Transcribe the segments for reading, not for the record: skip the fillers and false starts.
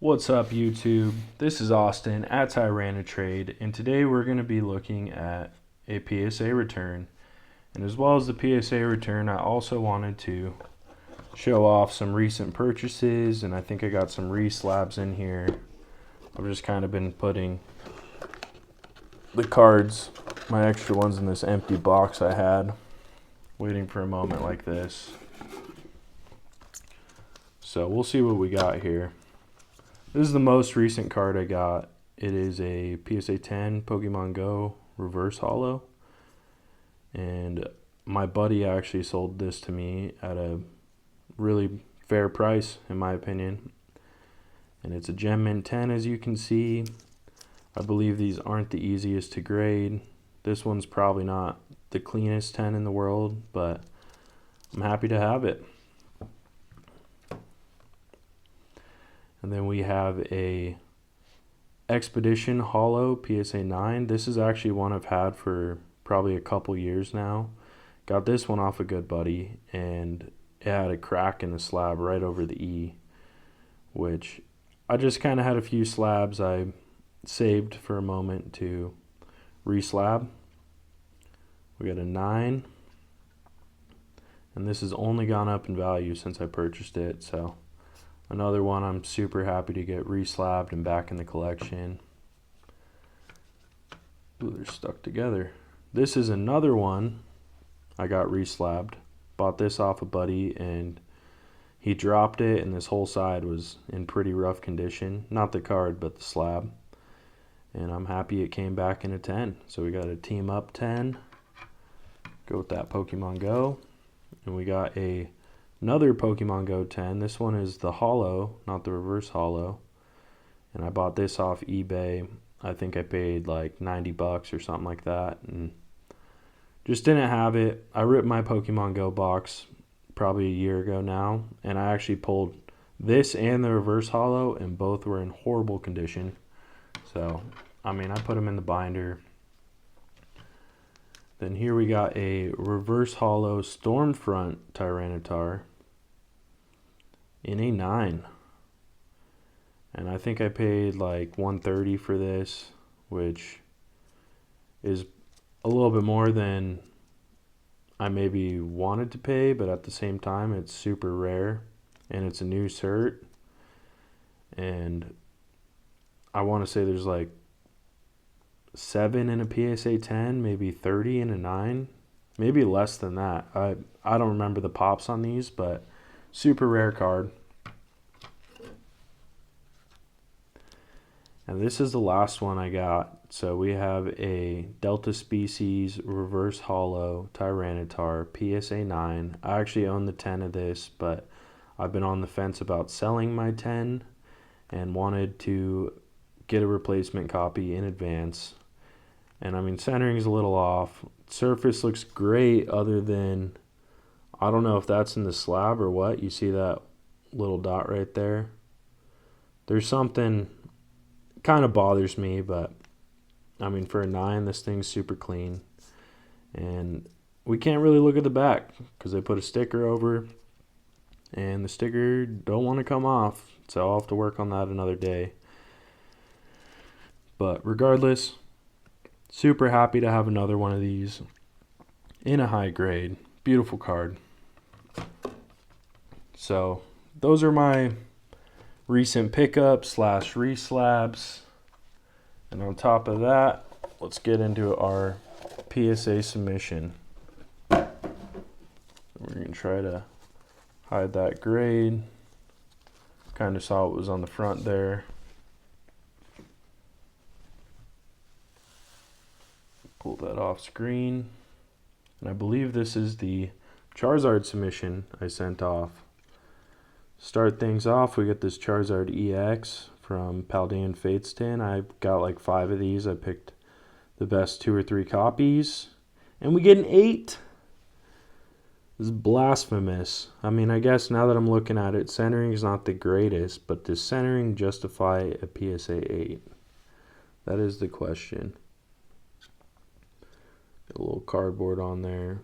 What's up, YouTube? This is Austin at Tyranitrade, and today we're going to be looking at a PSA return. And as well as the PSA return, I also wanted to show off some recent purchases, and I think I got some reslabs in here. I've just kind of been putting the cards, my extra ones, in this empty box I had, waiting for a moment like this. So we'll see what we got here. This is the most recent card I got. It is a PSA 10 Pokemon Go reverse holo. And my buddy actually sold this to me at a really fair price, in my opinion. And it's a Gem Mint 10, as you can see. I believe these aren't the easiest to grade. This one's probably not the cleanest 10 in the world, but I'm happy to have it. And then we have a Expedition Holo PSA 9. This is actually one I've had for probably a couple years now. Got this one off a good buddy, and it had a crack in the slab right over the E, which I just kind of had a few slabs I saved for a moment to reslab. We got a 9, and this has only gone up in value since I purchased it, so another one I'm super happy to get reslabbed and back in the collection. Ooh, they're stuck together. This is another one I got reslabbed. Bought this off a buddy, and he dropped it, and this whole side was in pretty rough condition. Not the card, but the slab. And I'm happy it came back in a 10. So we got a Team Up 10. Go with that Pokemon Go. And we got another Pokemon Go 10. This one is the holo, not the reverse holo. And I bought this off eBay. I think I paid like 90 bucks or something like that, and just didn't have it. I ripped my Pokemon Go box probably a year ago now, and I actually pulled this and the reverse holo, and both were in horrible condition. So, I mean, I put them in the binder. Then here we got a reverse holo Stormfront Tyranitar in a 9. And I think I paid like $130 for this, which is a little bit more than I maybe wanted to pay, but at the same time it's super rare, and it's a new cert, and I want to say there's like 7 in a PSA 10, maybe 30 in a 9, maybe less than that. I don't remember the pops on these, but super rare card. And this is the last one I got. So we have a Delta Species reverse holo Tyranitar PSA 9. I actually own the 10 of this, but I've been on the fence about selling my 10 and wanted to get a replacement copy in advance. And I mean, centering's a little off. Surface looks great, other than, I don't know if that's in the slab or what. You see that little dot right there? There's something kind of bothers me, but I mean, for a 9, this thing's super clean. And we can't really look at the back because they put a sticker over, and the sticker don't want to come off, so I'll have to work on that another day. But regardless, super happy to have another one of these in a high grade. Beautiful card. So those are my recent pickups / reslabs. And on top of that, let's get into our PSA submission. We're going to try to hide that grade. Kind of saw what was on the front there. Pull that off screen. And I believe this is the Charizard submission I sent off. Start things off, we get this Charizard EX from Paldean Fates tin. I got like 5 of these. I picked the best 2 or 3 copies, and we get an 8. This is blasphemous. I mean, I guess now that I'm looking at it, centering is not the greatest, but does centering justify a PSA 8? That is the question. Got a little cardboard on there.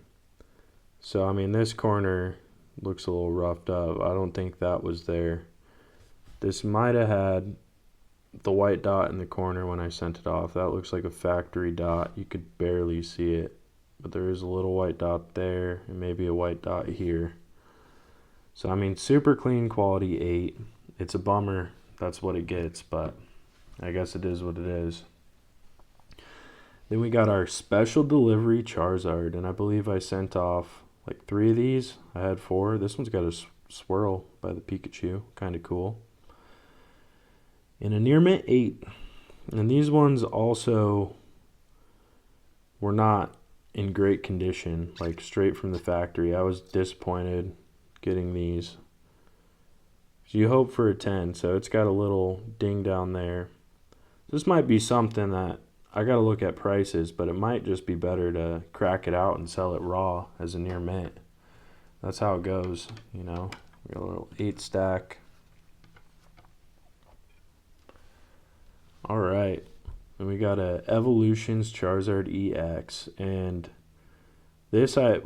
So, I mean, this corner looks a little roughed up. I don't think that was there. This might have had the white dot in the corner when I sent it off. That looks like a factory dot. You could barely see it, but there is a little white dot there and maybe a white dot here. So, I mean, super clean quality 8. It's a bummer that's what it gets, but I guess it is what it is. Then we got our special delivery Charizard, and I believe I sent off like 3 of these. I had 4. This one's got a swirl by the Pikachu. Kind of cool. And a near mint 8. And these ones also were not in great condition, like straight from the factory. I was disappointed getting these. So you hope for a 10, so it's got a little ding down there. This might be something that I got to look at prices, but it might just be better to crack it out and sell it raw as a near mint. That's how it goes, you know. We got a little 8 stack. All right. And we got a Evolutions Charizard EX, and this I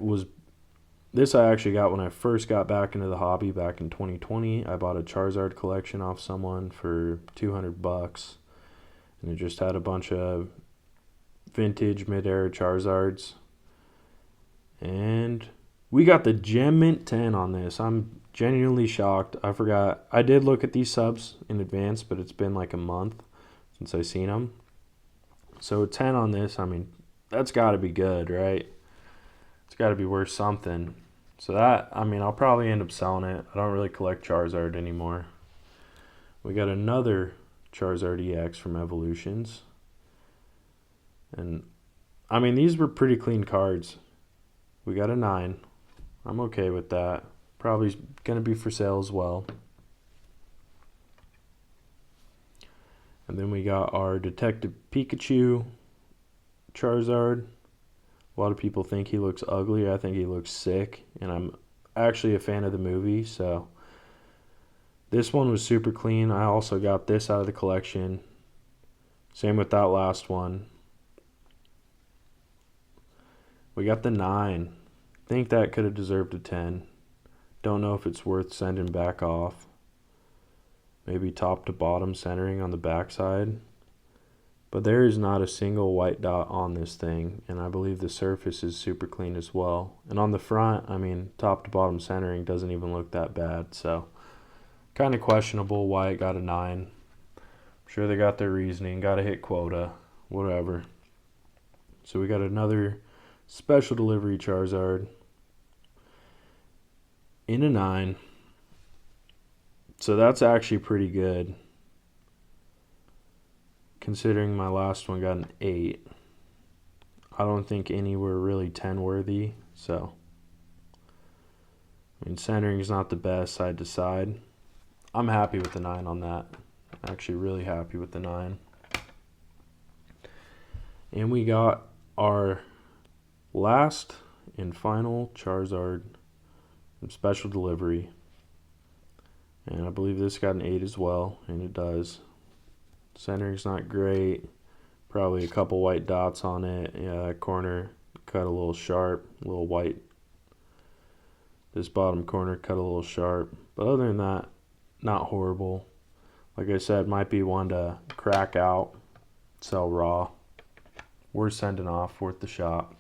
actually got when I first got back into the hobby back in 2020. I bought a Charizard collection off someone for $200, and it just had a bunch of vintage mid-era Charizards. And we got the Gem Mint 10 on this. I'm genuinely shocked. I forgot. I did look at these subs in advance, but it's been like a month since I seen them. So 10 on this, I mean, that's got to be good, right? It's got to be worth something. So that, I mean, I'll probably end up selling it. I don't really collect Charizard anymore. We got another Charizard EX from Evolutions. And, I mean, these were pretty clean cards. We got a 9. I'm okay with that. Probably going to be for sale as well. And then we got our Detective Pikachu Charizard. A lot of people think he looks ugly. I think he looks sick. And I'm actually a fan of the movie. So this one was super clean. I also got this out of the collection. Same with that last one. We got the 9. Think that could have deserved a 10. Don't know if it's worth sending back off. Maybe top to bottom centering on the backside. But there is not a single white dot on this thing, and I believe the surface is super clean as well. And on the front, I mean, top to bottom centering doesn't even look that bad, so kind of questionable why it got a 9. I'm sure they got their reasoning, got to hit quota, whatever. So we got another special delivery Charizard in a 9. So that's actually pretty good, considering my last one got an 8. I don't think any were really 10 worthy, so I mean, centering is not the best side to side. I'm happy with the 9 on that. Actually really happy with the 9. And we got our last and final Charizard from special delivery. And I believe this got an 8 as well, and it does. Centering's not great. Probably a couple white dots on it. Yeah, that corner cut a little sharp, a little white. This bottom corner cut a little sharp. But other than that, not horrible. Like I said, might be one to crack out, sell raw. Worth sending off, worth the shot.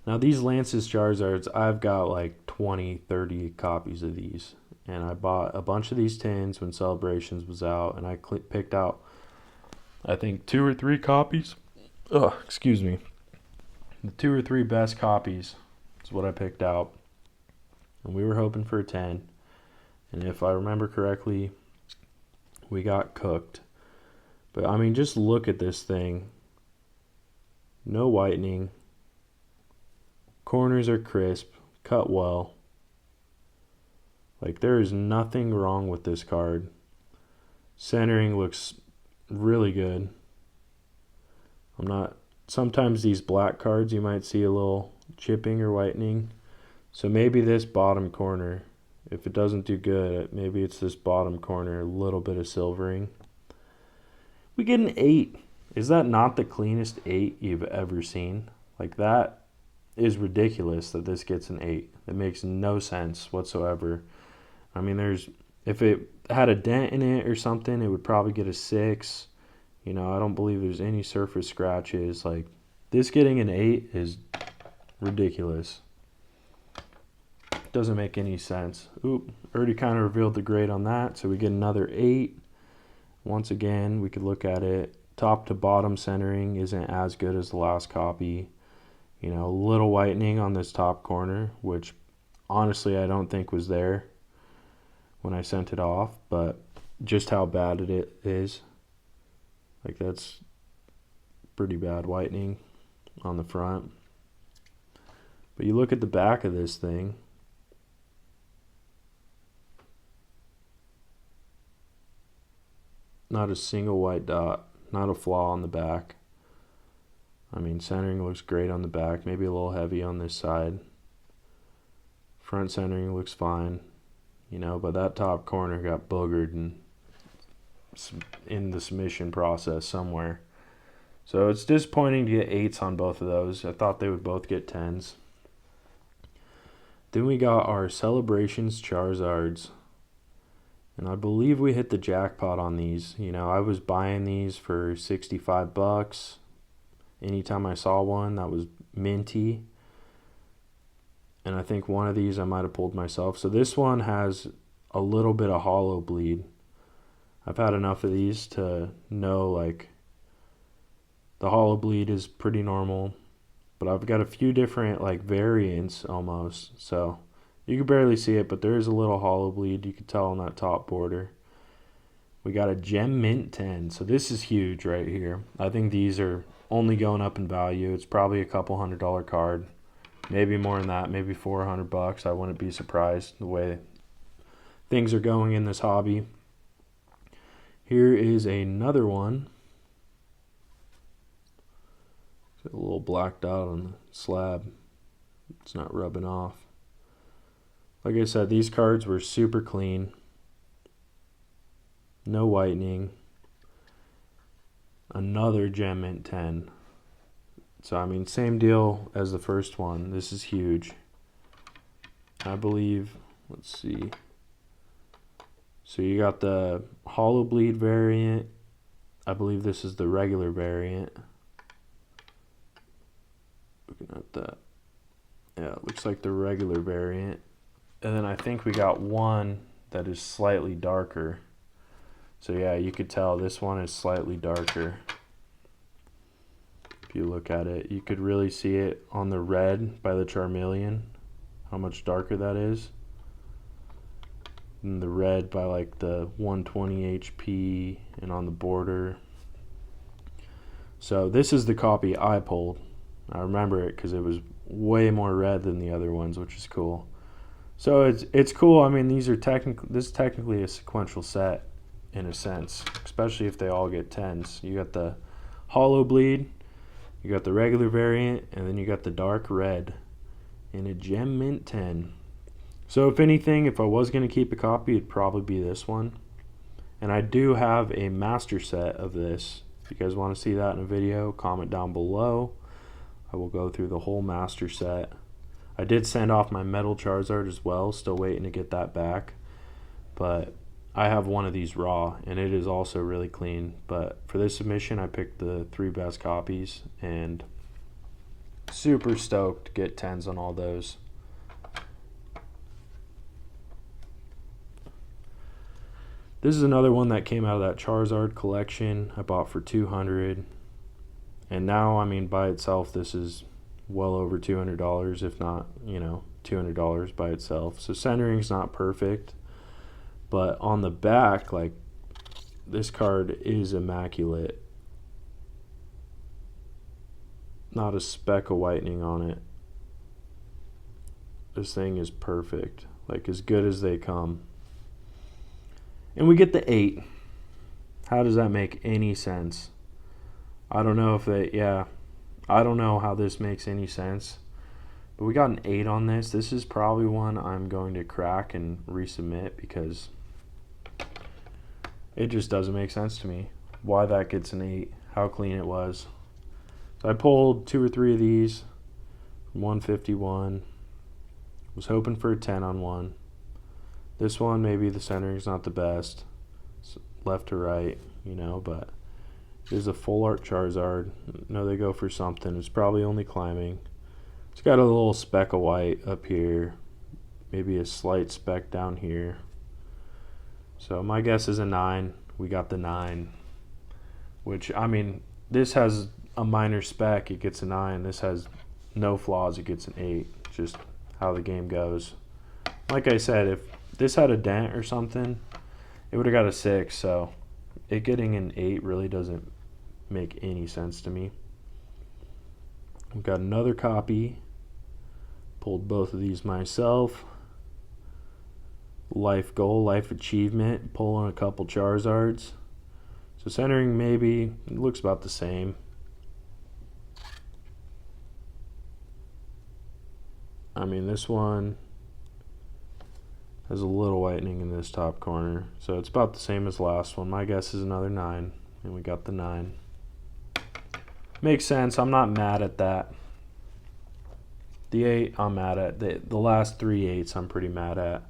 Now these Lance's Charizards, I've got like 20, 30 copies of these. And I bought a bunch of these tins when Celebrations was out, and I picked out, I think, 2 or 3 copies. Excuse me. The 2 or 3 best copies is what I picked out. And we were hoping for a 10. And if I remember correctly, we got cooked. But, I mean, just look at this thing. No whitening. Corners are crisp. Cut well. Like, there is nothing wrong with this card. Centering looks really good. Sometimes these black cards you might see a little chipping or whitening. So maybe this bottom corner, if it doesn't do good, maybe it's this bottom corner, a little bit of silvering. We get an 8. Is that not the cleanest 8 you've ever seen? Like, that is ridiculous that this gets an 8. It makes no sense whatsoever. I mean, if it had a dent in it or something, it would probably get a 6. You know, I don't believe there's any surface scratches. Like, this getting an 8 is ridiculous. Doesn't make any sense. Oop, already kind of revealed the grade on that, so we get another 8. Once again, we could look at it. Top to bottom centering isn't as good as the last copy. You know, a little whitening on this top corner, which honestly I don't think was there when I sent it off, but just how bad it is. Like, that's pretty bad whitening on the front. But you look at the back of this thing. Not a single white dot, not a flaw on the back. I mean, centering looks great on the back, maybe a little heavy on this side. Front centering looks fine, you know, but that top corner got boogered in the submission process somewhere. So it's disappointing to get 8s on both of those. I thought they would both get 10s. Then we got our Celebrations Charizards. And I believe we hit the jackpot on these. You know, I was buying these for $65. Anytime I saw one that was minty. And I think one of these I might have pulled myself. So this one has a little bit of hollow bleed. I've had enough of these to know, like, the hollow bleed is pretty normal. But I've got a few different, like, variants almost. So you can barely see it, but there is a little hollow bleed. You can tell on that top border. We got a Gem Mint 10. So this is huge right here. I think these are only going up in value. It's probably a couple $100 card. Maybe more than that. Maybe $400. I wouldn't be surprised the way things are going in this hobby. Here is another one. Got a little black dot on the slab. It's not rubbing off. Like I said, these cards were super clean. No whitening. Another Gem Mint 10. So, I mean, same deal as the first one. This is huge. I believe, let's see. So you got the hollow bleed variant. I believe this is the regular variant. Looking at that. Yeah, it looks like the regular variant. And then I think we got one that is slightly darker. So yeah, you could tell this one is slightly darker. If you look at it, you could really see it on the red by the Charmeleon, how much darker that is. And the red by like the 120 HP and on the border. So this is the copy I pulled. I remember it because it was way more red than the other ones, which is cool. So it's cool. I mean, this is technically a sequential set in a sense, especially if they all get 10s. You got the hollow bleed, you got the regular variant, and then you got the dark red in a Gem Mint 10. So if anything, if I was going to keep a copy, it'd probably be this one. And I do have a master set of this. If you guys want to see that in a video, comment down below. I will go through the whole master set. I did send off my metal Charizard as well, still waiting to get that back. But I have one of these raw, and it is also really clean. But for this submission, I picked the 3 best copies, and super stoked to get 10s on all those. This is another one that came out of that Charizard collection I bought for $200. And now, I mean, by itself, this is well over $200, if not, you know, $200 by itself. So centering's not perfect, but on the back, like, this card is immaculate. Not a speck of whitening on it. This thing is perfect, like as good as they come. And we get the 8. How does that make any sense? I don't know if I don't know how this makes any sense. But we got an 8 on this. This is probably one I'm going to crack and resubmit because it just doesn't make sense to me why that gets an 8, how clean it was. So I pulled 2 or 3 of these from 151. Was hoping for a 10 on one. This one, maybe the centering's not the best, left to right, you know, but it is a full art Charizard. No, they go for something. It's probably only climbing. It's got a little speck of white up here, maybe a slight speck down here. So my guess is a 9. We got the 9, which, I mean, this has a minor speck, it gets a 9. This has no flaws, it gets an 8. Just how the game goes. Like I said, if this had a dent or something, it would have got a 6. So it getting an 8 really doesn't make any sense to me. We've got another copy. Pulled both of these myself. Life goal, life achievement, pulling a couple Charizards. So centering, maybe it looks about the same. I mean, this one has a little whitening in this top corner, so it's about the same as last one. My guess is another 9, and we got the 9. Makes sense. I'm not mad at that. The 8 I'm mad at. The last 3 8s I'm pretty mad at.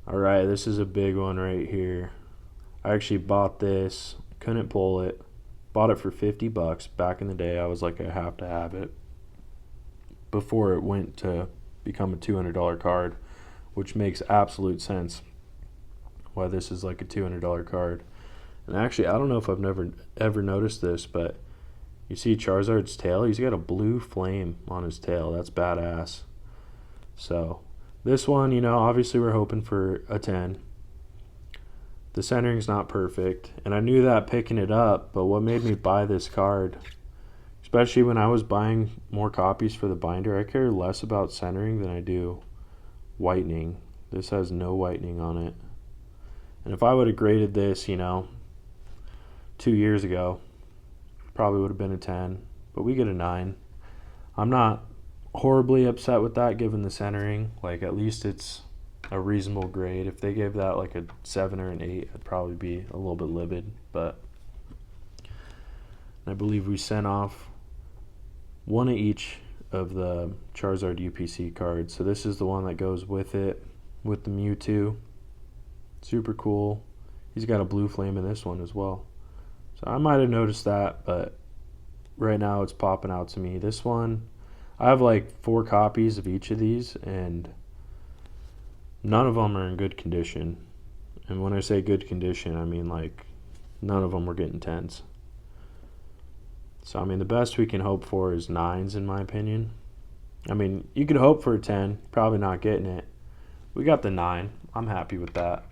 Alright, this is a big one right here. I actually bought this, couldn't pull it. Bought it for $50 back in the day. I was like, I have to have it. Before it went to become a $200 card, which makes absolute sense why this is like a $200 card. And actually, I don't know if I've ever noticed this, but you see Charizard's tail? He's got a blue flame on his tail. That's badass. So this one, you know, obviously we're hoping for a 10. The centering's not perfect, and I knew that picking it up, but what made me buy this card, especially when I was buying more copies for the binder, I care less about centering than I do whitening. This has no whitening on it. And if I would have graded this, you know, 2 years ago, probably would have been a 10, but we get a 9. I'm not horribly upset with that given the centering. Like, at least it's a reasonable grade. If they gave that like a 7 or an 8, I'd probably be a little bit livid. But I believe we sent off one of each of the Charizard UPC cards. So this is the one that goes with it, with the Mewtwo. Super cool. He's got a blue flame in this one as well. So I might have noticed that, but right now it's popping out to me. This one, I have like 4 copies of each of these, and none of them are in good condition. And when I say good condition, I mean like none of them were getting 10s. So I mean, the best we can hope for is 9s in my opinion. I mean, you could hope for a 10, probably not getting it. We got the 9. I'm happy with that.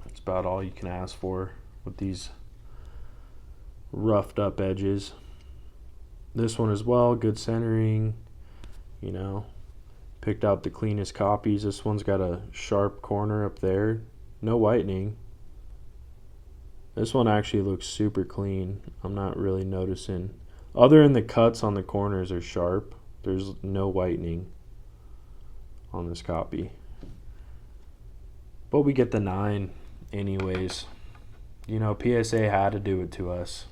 That's about all you can ask for with these roughed up edges. This one as well, good centering, you know, picked out the cleanest copies. This one's got a sharp corner up there, no whitening. This one actually looks super clean. I'm not really noticing, other than the cuts on the corners are sharp, there's no whitening on this copy. But we get the 9 anyways. You know, PSA had to do it to us.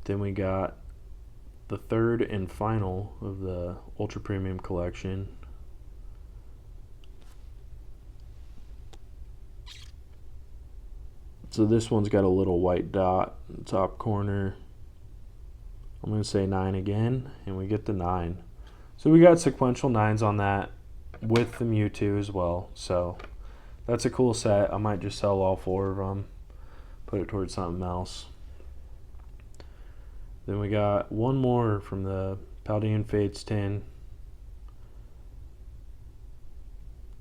Then we got the third and final of the Ultra Premium collection. So this one's got a little white dot in the top corner. I'm going to say 9 again, and we get the 9. So we got sequential 9s on that with the Mewtwo as well. So that's a cool set. I might just sell all 4 of them, put it towards something else. Then we got one more from the Paldean Fates tin.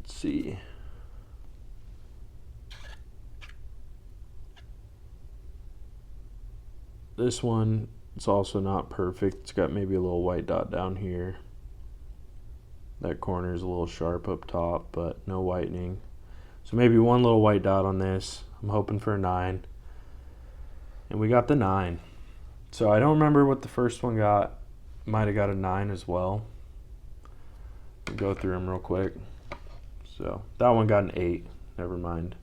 Let's see. This one, it's also not perfect. It's got maybe a little white dot down here. That corner is a little sharp up top, but no whitening. So maybe one little white dot on this. I'm hoping for a 9. And we got the 9. So I don't remember what the first one got. Might have got a 9 as well. We'll go through them real quick. So that one got an 8. Never mind.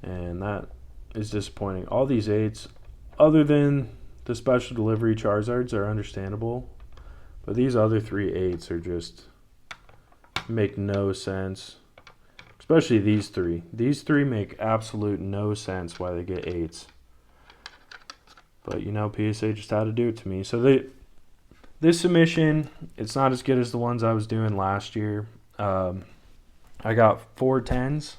And that is disappointing. All these 8s, other than the special delivery Charizards, are understandable. But these other 3 8s are just make no sense. Especially these three. These three make absolute no sense why they get 8s. But, you know, PSA just had to do it to me. So this submission, it's not as good as the ones I was doing last year. I got 4 10s.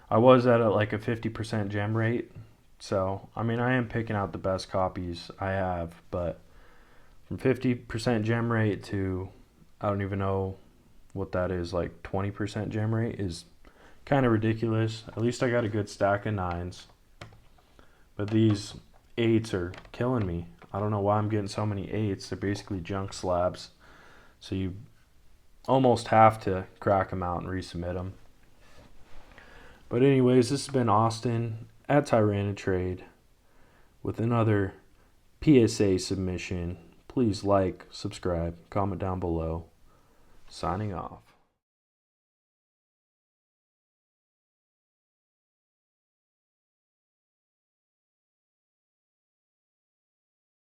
I was at like a 50% gem rate. So, I mean, I am picking out the best copies I have. But from 50% gem rate to, I don't even know what that is, like 20% gem rate is kind of ridiculous. At least I got a good stack of 9s. But these 8s are killing me. I don't know why I'm getting so many 8s. They're basically junk slabs. So you almost have to crack them out and resubmit them. But anyways, this has been Austin at Tyranitrade with another PSA submission. Please like, subscribe, comment down below. Signing off.